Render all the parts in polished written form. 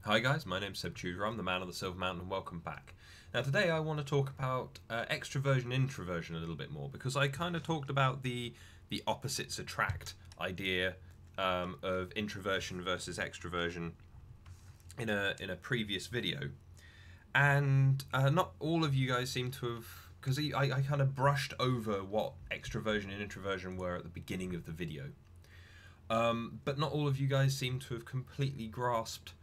Hi guys, my name's Seb Tudor, I'm the man on the Silver Mountain and welcome back. Now today I want to talk about extroversion, introversion a little bit more because I kind of talked about the opposites attract idea of introversion versus extroversion in a previous video. And not all of you guys seem to have, because I kind of brushed over what extroversion and introversion were at the beginning of the video. But not all of you guys seem to have completely grasped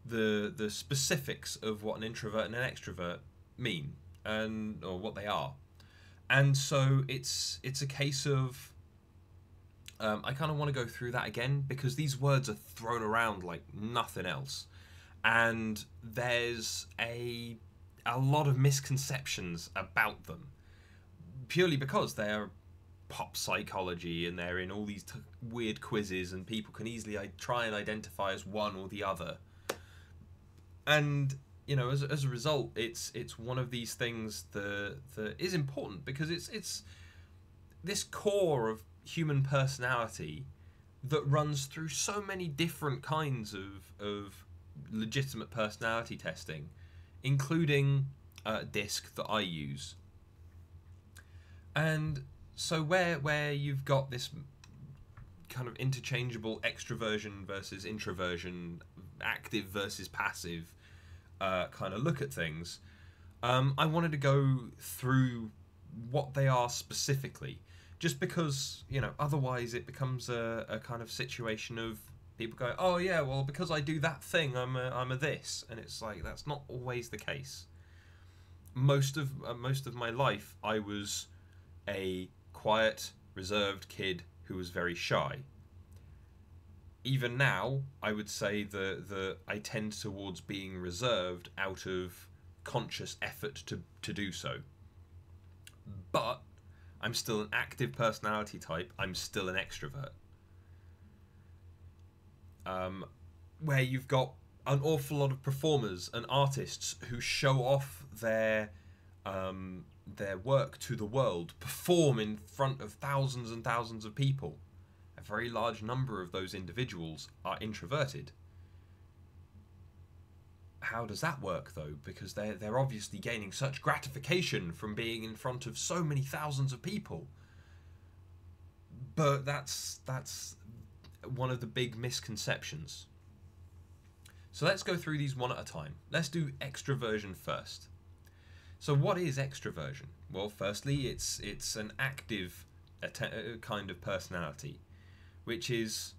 the specifics of what an introvert and an extrovert mean and or what they are. And so it's a case of I kind of want to go through that again because these words are thrown around like nothing else, and there's a lot of misconceptions about them purely because they're pop psychology and they're in all these weird quizzes and people can easily try and identify as one or the other. And as a result, it's one of these things that is important because it's this core of human personality that runs through so many different kinds of legitimate personality testing, including DISC that I use. And so where you've got this kind of interchangeable extroversion versus introversion, active versus passive kind of look at things, I wanted to go through what they are specifically, just because otherwise it becomes a kind of situation of people go, oh yeah, well because I do that thing I'm a this, and it's like that's not always the case. Most of my life I was a quiet, reserved kid who was very shy. Even now, I would say that I tend towards being reserved out of conscious effort to do so. But I'm still an active personality type. I'm still an extrovert. Where you've got an awful lot of performers and artists who show off their work to the world, perform in front of thousands and thousands of people. A very large number of those individuals are introverted. How does that work though? Because they're obviously gaining such gratification from being in front of so many thousands of people. But that's one of the big misconceptions. So let's go through these one at a time. Let's do extroversion first. So what is extroversion? Well, firstly, it's an active kind of personality, which is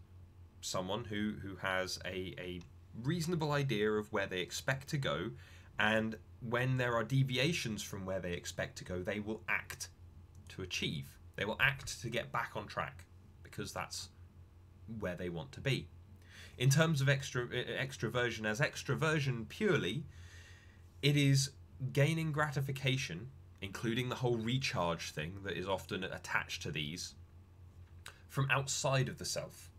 someone who has a reasonable idea of where they expect to go, and when there are deviations from where they expect to go, they will act to achieve. They will act to get back on track because that's where they want to be. In terms of extroversion as extroversion purely, it is gaining gratification, including the whole recharge thing that is often attached to these, from outside of the self.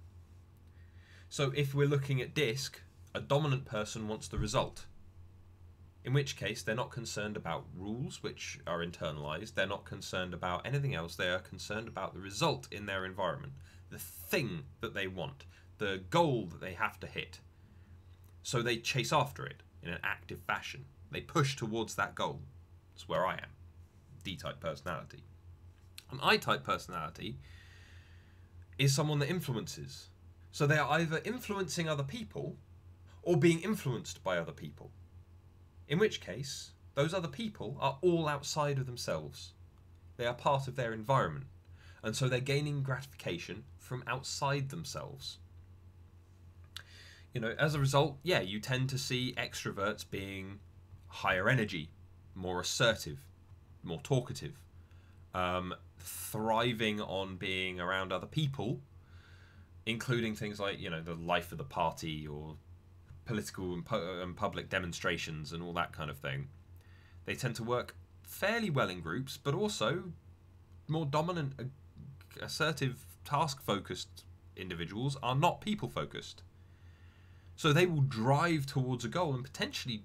So if we're looking at DISC, a dominant person wants the result, in which case they're not concerned about rules which are internalized, they're not concerned about anything else, they are concerned about the result in their environment, the thing that they want, the goal that they have to hit. So they chase after it in an active fashion. They push towards that goal. That's where I am. D-type personality. An I-type personality is someone that influences. So they are either influencing other people or being influenced by other people. In which case, those other people are all outside of themselves. They are part of their environment. And so they're gaining gratification from outside themselves. As a result, yeah, you tend to see extroverts being higher energy, more assertive, more talkative, thriving on being around other people, including things like the life of the party or political and public demonstrations and all that kind of thing. They tend to work fairly well in groups, but also more dominant, assertive, task-focused individuals are not people-focused. So they will drive towards a goal and potentially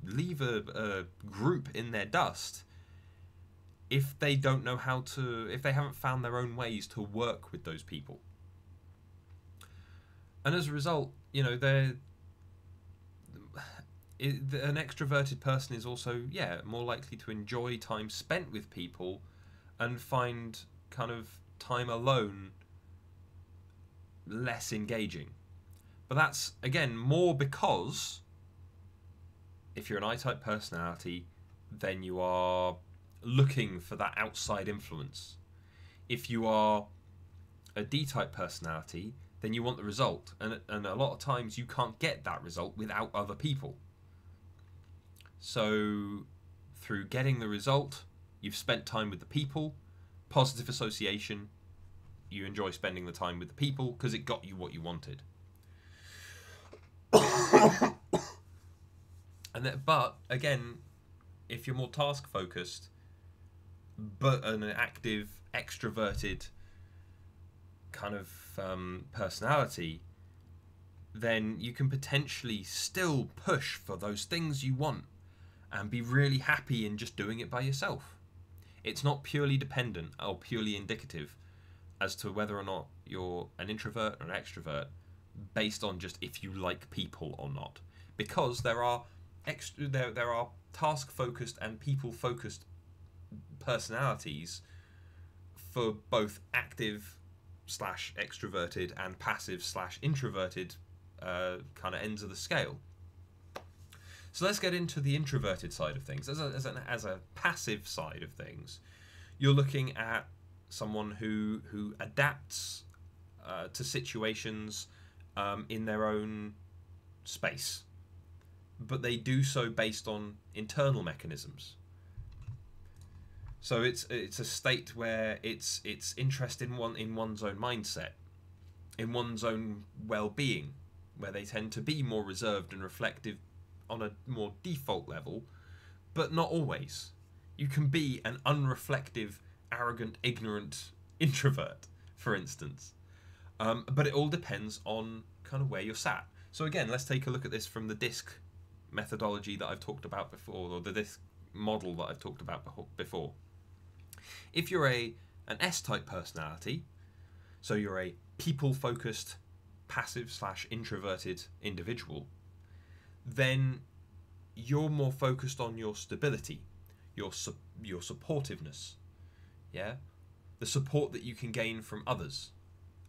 leave a group in their dust if they don't know how to, if they haven't found their own ways to work with those people. And as a result, an extroverted person is also, yeah, more likely to enjoy time spent with people and find kind of time alone less engaging. But that's, again, more because if you're an I-type personality, then you are looking for that outside influence. If you are a D-type personality, then you want the result. And a lot of times you can't get that result without other people. So through getting the result, you've spent time with the people. Positive association, you enjoy spending the time with the people because it got you what you wanted. But again, if you're more task focused, but an active, extroverted kind of personality, then you can potentially still push for those things you want and be really happy in just doing it by yourself. It's not purely dependent or purely indicative as to whether or not you're an introvert or an extrovert based on just if you like people or not, because there are task focused and people focused personalities for both active / extroverted and passive / introverted kind of ends of the scale. So let's get into the introverted side of things. As a passive side of things, you're looking at someone who adapts to situations in their own space, but they do so based on internal mechanisms. So it's a state where it's interest in one's own mindset, in one's own well-being, where they tend to be more reserved and reflective on a more default level, but not always. You can be an unreflective, arrogant, ignorant introvert, for instance. But it all depends on kind of where you're sat. So again, let's take a look at this from the DISC methodology that I've talked about before, or the DISC model that I've talked about before. If you're an S-type personality, so you're a people-focused, passive / introverted individual, then you're more focused on your stability, your supportiveness, yeah, the support that you can gain from others,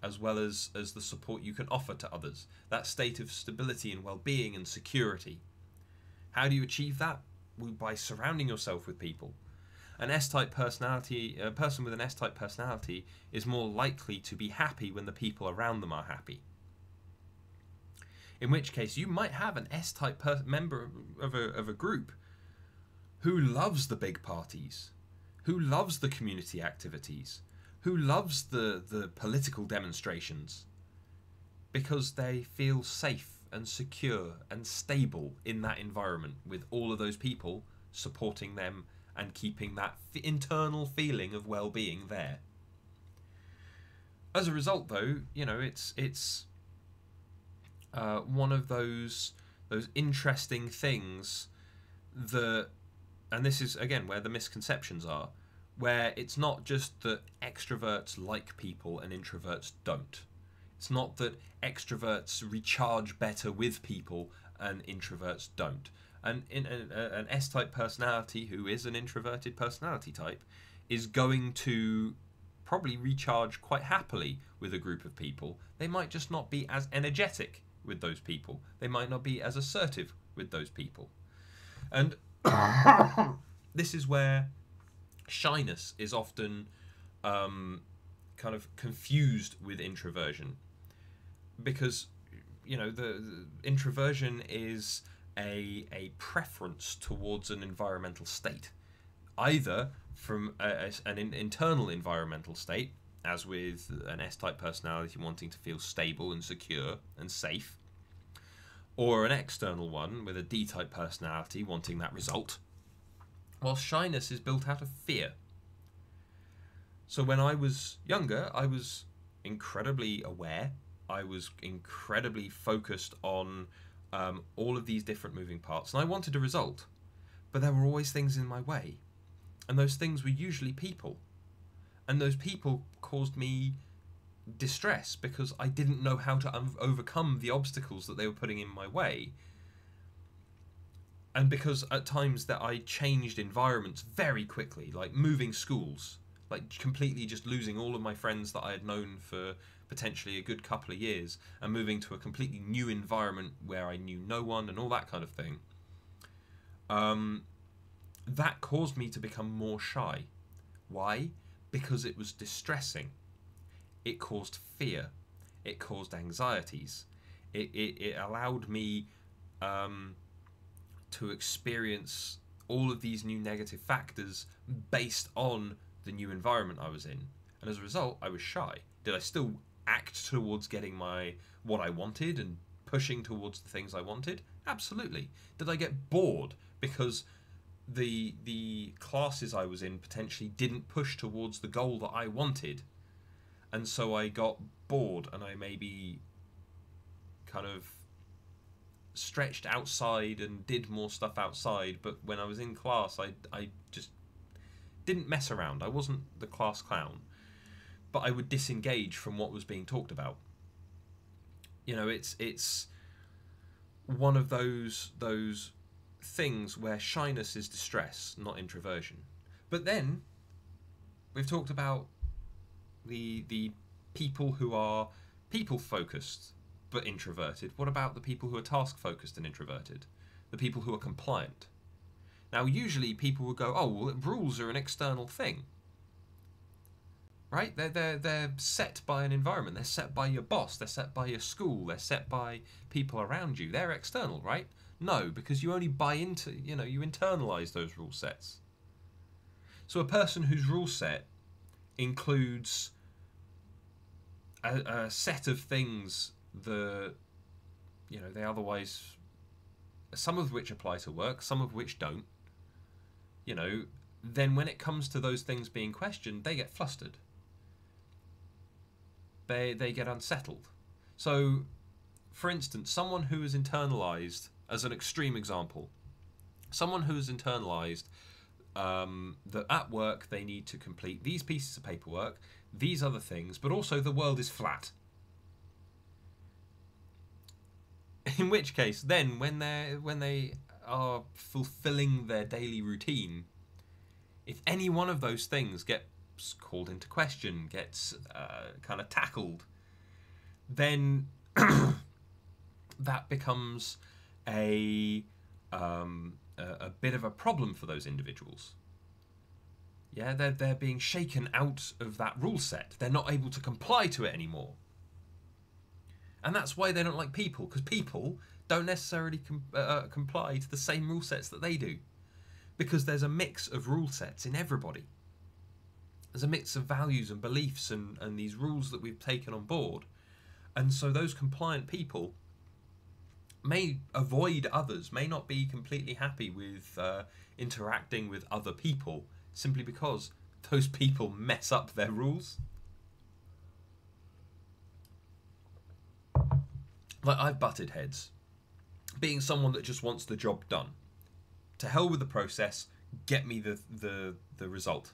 as well as the support you can offer to others. That state of stability and well-being and security. How do you achieve that? Well, by surrounding yourself with people. An S-type personality, a person with an S-type personality, is more likely to be happy when the people around them are happy. In which case, you might have an S-type member of a group who loves the big parties, who loves the community activities, who loves the political demonstrations, because they feel safe and secure and stable in that environment with all of those people supporting them and keeping that internal feeling of well-being there. As a result, though, you know, it's one of those interesting things that, and this is again where the misconceptions are, where it's not just that extroverts like people and introverts don't. It's not that extroverts recharge better with people and introverts don't. And an S-type personality who is an introverted personality type is going to probably recharge quite happily with a group of people. They might just not be as energetic with those people. They might not be as assertive with those people. And this is where shyness is often kind of confused with introversion, because, you know, the introversion is a preference towards an environmental state, either from an internal environmental state, as with an S-type personality wanting to feel stable and secure and safe, or an external one with a D-type personality wanting that result, while shyness is built out of fear. So when I was younger, I was incredibly aware, I was incredibly focused on all of these different moving parts, and I wanted a result, but there were always things in my way, and those things were usually people, and those people caused me distress because I didn't know how to overcome the obstacles that they were putting in my way. And because at times that I changed environments very quickly, like moving schools, like completely just losing all of my friends that I had known for potentially a good couple of years and moving to a completely new environment where I knew no one and all that kind of thing, that caused me to become more shy. Why? Because it was distressing. It caused fear. It caused anxieties. It allowed me to experience all of these new negative factors based on the new environment I was in. And as a result, I was shy. Did I still act towards getting what I wanted and pushing towards the things I wanted? Absolutely. Did I get bored because the classes I was in potentially didn't push towards the goal that I wanted? And so I got bored and I maybe kind of stretched outside and did more stuff outside, but when I was in class I just didn't mess around. I wasn't the class clown, but I would disengage from what was being talked about. You know, it's one of those things where shyness is distress, not introversion. But then we've talked about the people who are people focused but introverted. What about the people who are task focused and introverted? The people who are compliant. Now, usually people will go, oh, well, rules are an external thing, right? They're set by an environment. They're set by your boss. They're set by your school. They're set by people around you. They're external, right? No, because you only buy into, you internalize those rule sets. So a person whose rule set includes a set of things that, they otherwise, some of which apply to work, some of which don't, then when it comes to those things being questioned, they get flustered. They get unsettled. So, for instance, someone who is internalized, as an extreme example, someone who has internalized that at work they need to complete these pieces of paperwork, these other things, but also the world is flat. In which case, then when they are fulfilling their daily routine, if any one of those things gets called into question, gets kind of tackled, then that becomes a bit of a problem for those individuals. Yeah, they're being shaken out of that rule set. They're not able to comply to it anymore. And that's why they don't like people, because people don't necessarily comply to the same rule sets that they do. Because there's a mix of rule sets in everybody. There's a mix of values and beliefs and these rules that we've taken on board. And so those compliant people may avoid others, may not be completely happy with interacting with other people, simply because those people mess up their rules. Like, I've butted heads, being someone that just wants the job done. To hell with the process, get me the result.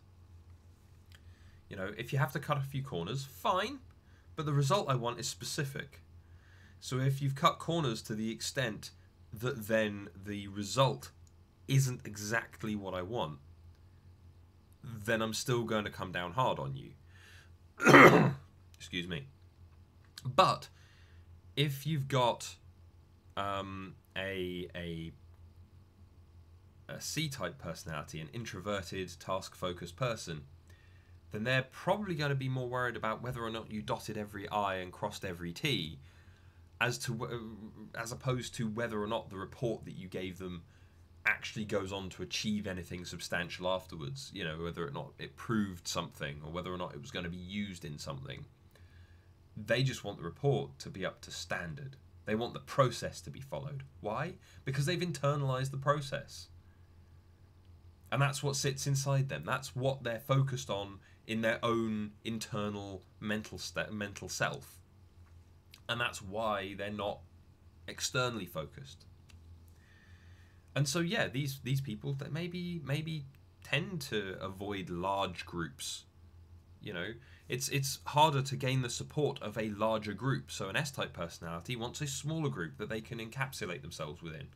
If you have to cut a few corners, fine, but the result I want is specific. So if you've cut corners to the extent that then the result isn't exactly what I want, then I'm still going to come down hard on you. Excuse me. But if you've got a C-type personality, an introverted, task-focused person, then they're probably going to be more worried about whether or not you dotted every I and crossed every T, as opposed to whether or not the report that you gave them actually goes on to achieve anything substantial afterwards. Whether or not it proved something, or whether or not it was going to be used in something. They just want the report to be up to standard. They want the process to be followed. Why? Because they've internalized the process. And that's what sits inside them. That's what they're focused on in their own internal mental self. And that's why they're not externally focused. And so, yeah, these people that maybe tend to avoid large groups. It's harder to gain the support of a larger group. So an S-type personality wants a smaller group that they can encapsulate themselves within.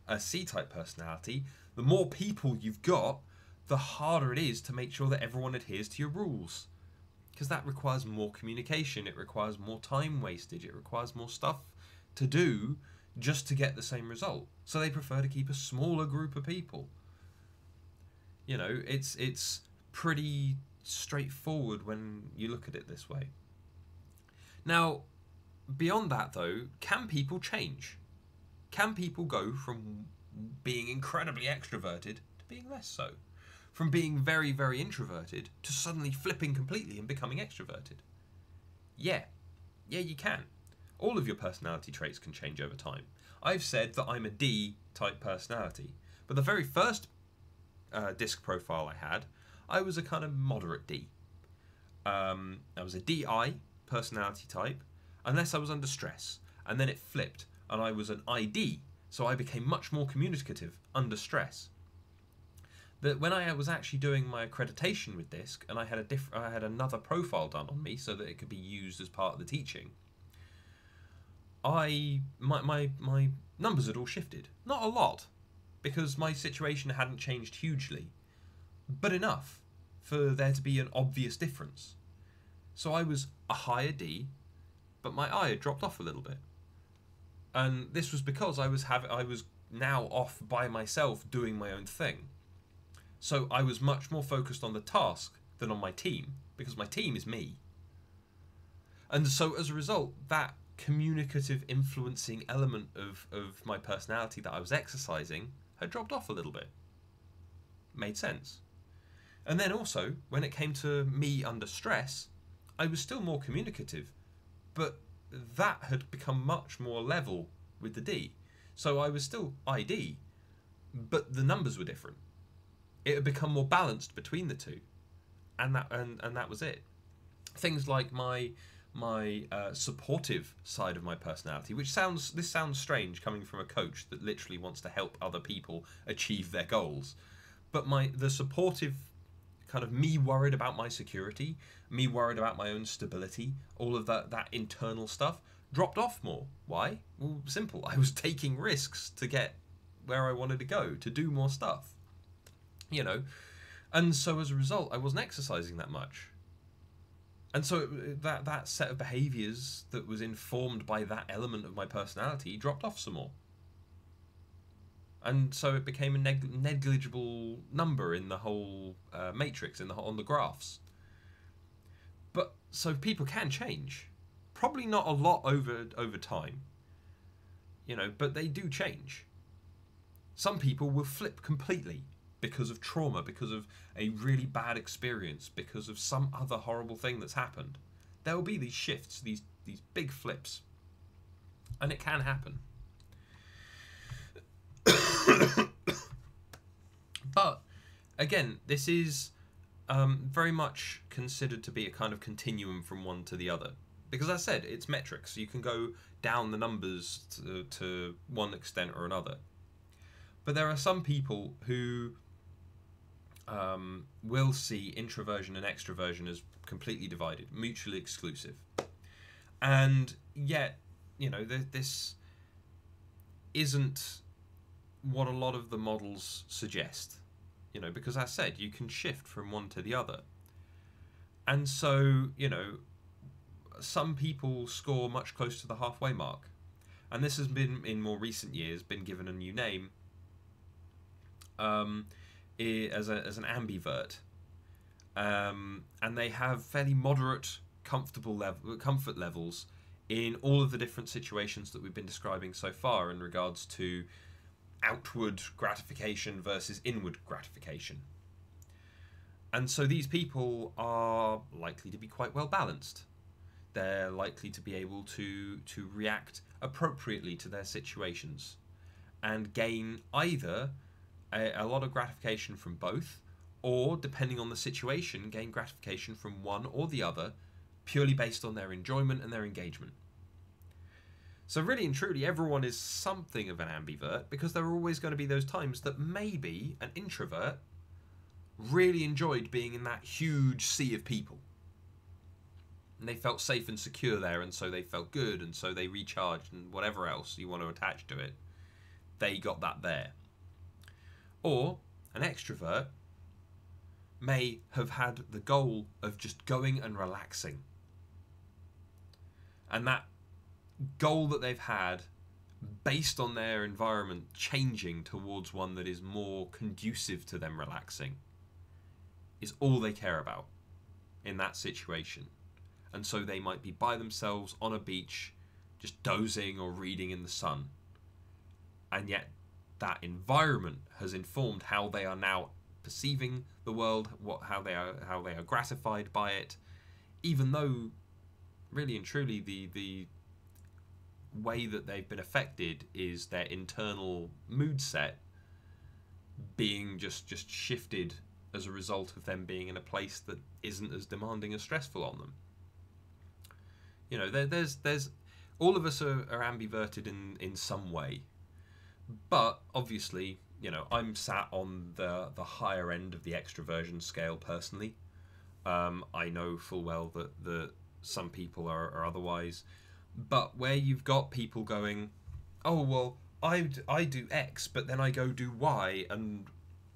a C-type personality, the more people you've got, the harder it is to make sure that everyone adheres to your rules. Because that requires more communication, it requires more time wastage, it requires more stuff to do just to get the same result. So they prefer to keep a smaller group of people. You know, it's pretty straightforward when you look at it this way. Now, beyond that though, can people change? Can people go from being incredibly extroverted to being less so? From being very, very introverted to suddenly flipping completely and becoming extroverted? Yeah, you can. All of your personality traits can change over time. I've said that I'm a D-type personality, but the very first disc profile I had, I was a kind of moderate D. I was a DI personality type, unless I was under stress, and then it flipped, and I was an ID, so I became much more communicative under stress. But when I was actually doing my accreditation with DISC, and I had another profile done on me so that it could be used as part of the teaching, my numbers had all shifted. Not a lot, because my situation hadn't changed hugely, but enough for there to be an obvious difference. So I was a higher D, but my I had dropped off a little bit. And this was because I was now off by myself doing my own thing. So I was much more focused on the task than on my team, because my team is me. And so as a result, that communicative influencing element of my personality that I was exercising had dropped off a little bit. Made sense. And then also, when it came to me under stress, I was still more communicative, but that had become much more level with the D. So I was still ID, but the numbers were different. It had become more balanced between the two, and that was it. Things like my supportive side of my personality, which sounds strange coming from a coach that literally wants to help other people achieve their goals, but the supportive kind of me worried about my security, me worried about my own stability, all of that internal stuff dropped off more. Why? Well, simple. I was taking risks to get where I wanted to go, to do more stuff. You know, and so as a result, I wasn't exercising that much. And so that set of behaviours that was informed by that element of my personality dropped off some more. And so it became a negligible number in the whole matrix, on the graphs. But so people can change. Probably not a lot over time, you know, but they do change. Some people will flip completely because of trauma, because of a really bad experience, because of some other horrible thing that's happened. There will be these shifts, these big flips. And it can happen. But, again, this is very much considered to be a kind of continuum from one to the other. Because as I said, it's metrics. You can go down the numbers to one extent or another. But there are some people who will see introversion and extroversion as completely divided, mutually exclusive. And yet, you know, this isn't what a lot of the models suggest. You know, because as I said, you can shift from one to the other. And so, you know, some people score much closer to the halfway mark. And this has been, in more recent years, been given a new name as an ambivert. And they have fairly moderate comfort levels in all of the different situations that we've been describing so far in regards to outward gratification versus inward gratification. And so these people are likely to be quite well balanced. They're likely to be able to react appropriately to their situations and gain either a lot of gratification from both, or, depending on the situation, gain gratification from one or the other, purely based on their enjoyment and their engagement. So really and truly, everyone is something of an ambivert, because there are always going to be those times that maybe an introvert really enjoyed being in that huge sea of people. And they felt safe and secure there, and so they felt good, and so they recharged, and whatever else you want to attach to it. they got that there. Or an extrovert may have had the goal of just going and relaxing. And that goal that they've had, based on their environment changing towards one that is more conducive to them relaxing, is all they care about in that situation. And so they might be by themselves on a beach, just dozing or reading in the sun. And yet that environment has informed how they are now perceiving the world, how they are gratified by it, even though really and truly the way that they've been affected is their internal mood set being just shifted as a result of them being in a place that isn't as demanding as stressful on them. You know, there's all of us are ambiverted in some way, but obviously, you know, I'm sat on the higher end of the extroversion scale personally. I know full well that some people are otherwise, but where you've got people going, oh well, I do X, but then I go do Y, and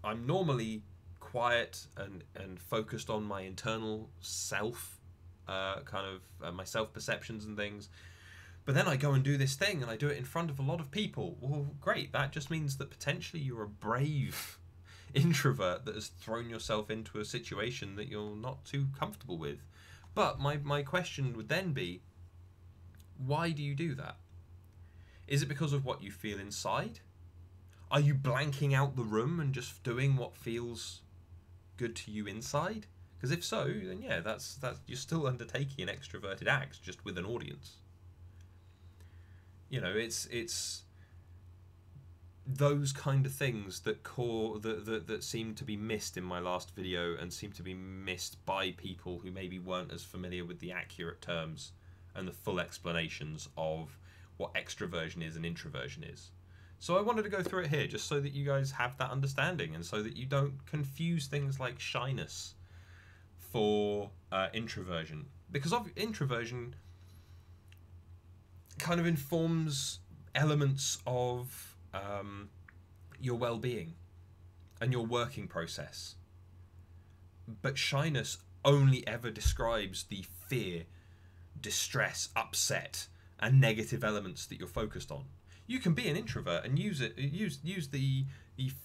I'm normally quiet and focused on my internal self, my self perceptions and things. But then I go and do this thing, and I do it in front of a lot of people. Well, great. That just means that potentially you're a brave introvert that has thrown yourself into a situation that you're not too comfortable with. But my question would then be, why do you do that? Is it because of what you feel inside? Are you blanking out the room and just doing what feels good to you inside? Because if so, then yeah, that's you're still undertaking an extroverted act, just with an audience. You know, it's those kind of things that seem to be missed in my last video, and seem to be missed by people who maybe weren't as familiar with the accurate terms and the full explanations of what extroversion is and introversion is. So I wanted to go through it here just so that you guys have that understanding, and so that you don't confuse things like shyness for introversion, because introversion kind of informs elements of your well-being and your working process, but shyness only ever describes the fear, distress, upset, and negative elements that you're focused on. You can be an introvert and use the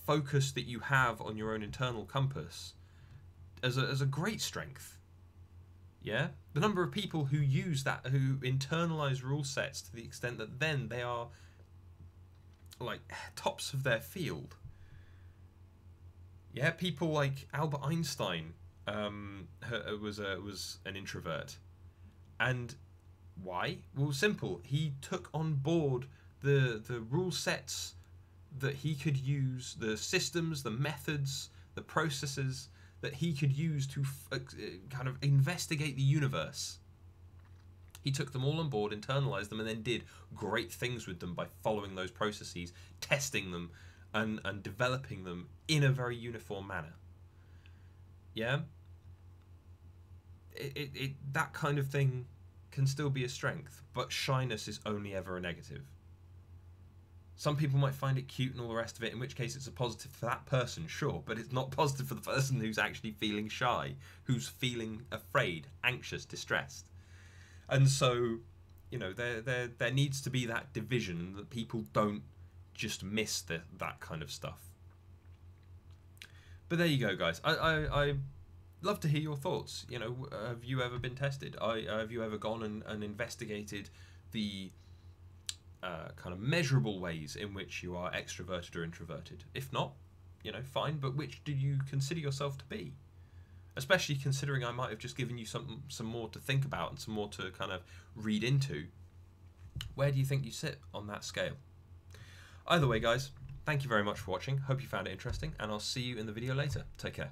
focus that you have on your own internal compass as a great strength. Yeah, the number of people who use that, who internalize rule sets to the extent that then they are like tops of their field. Yeah, people like Albert Einstein was an introvert, and why? Well, simple. He took on board the rule sets that he could use, the systems, the methods, the processes that he could use to kind of investigate the universe. He took them all on board, internalized them, and then did great things with them by following those processes, testing them, and developing them in a very uniform manner. Yeah? That kind of thing can still be a strength, but shyness is only ever a negative. Some people might find it cute and all the rest of it, in which case it's a positive for that person, sure, but it's not positive for the person who's actually feeling shy, who's feeling afraid, anxious, distressed. And so, you know, there needs to be that division, that people don't just miss that kind of stuff. But there you go, guys. I love to hear your thoughts. You know, have you ever been tested? Have you ever gone and investigated the kind of measurable ways in which you are extroverted or introverted? If not, you know, fine, but which do you consider yourself to be? Especially considering I might have just given you some more to think about and some more to kind of read into. Where do you think you sit on that scale? Either way, guys, thank you very much for watching. Hope you found it interesting, and I'll see you in the video later. Take care.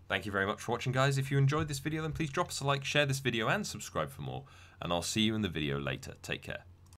Thank you very much for watching, guys. If you enjoyed this video, then please drop us a like, share this video, and subscribe for more. And I'll see you in the video later. Take care.